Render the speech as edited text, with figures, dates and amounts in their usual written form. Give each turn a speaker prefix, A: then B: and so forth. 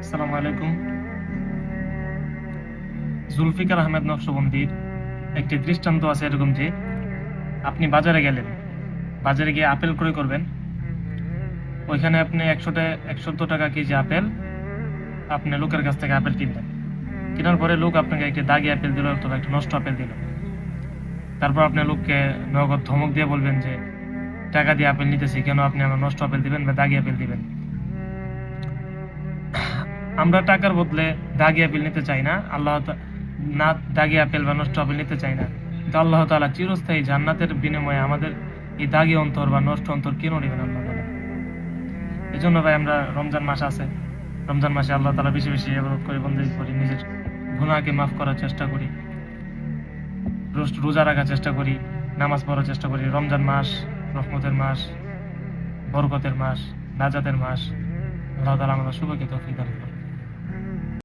A: আসসালামু আলাইকুম। জুলফিকার আহমেদ নকশবন্দির একটি দৃষ্টান্ত আছে এরকম যে আপনি বাজারে গেলেন, বাজারে গিয়ে আপেল ক্রয় করবেন। ওইখানে আপনি 100 টাকা কেজি আপেল আপনি লোকের কাছ থেকে আপেল কিনলেন। কেনার পরে লোক আপনাকে একটি দাগি আপেল দিল অথবা একটা নষ্ট আপেল দিল। তারপর আপনি লোককে নগদ ধমক দিয়ে বলবেন যে টাকা দিয়ে আপেল নিতেছি, কেন আপনি আমার নষ্ট আপেল দিবেন বা দাগি আপেল দিবেন? আমরা টাকার বদলে দাগি আপেল নিতে চাই না, না, দাগি আপেল বা নষ্ট আপেল নিতে চাই না। কিন্তু আল্লাহ তাআলা চিরস্থায়ী জান্নাতের বিনিময়ে আমাদের এই দাগি অন্তর বা নষ্ট অন্তর কেন নেবেন আল্লাহ তাআলা? এই জন্য ভাই আমরা রমজান মাস আছে, রমজান মাসে আল্লাহ তাআলা বেশি বেশি ইবাদত করি, বন্দেগী করি, নিজের গুনাহকে মাফ করার চেষ্টা করি, রোজা রাখার চেষ্টা করি, নামাজ পড়ার চেষ্টা করি। রমজান মাস রহমতের মাস, বরকতের মাস, নাজাতের মাস। আল্লাহ তাআলা আমাদের সবাইকে তৌফিক দান করুন।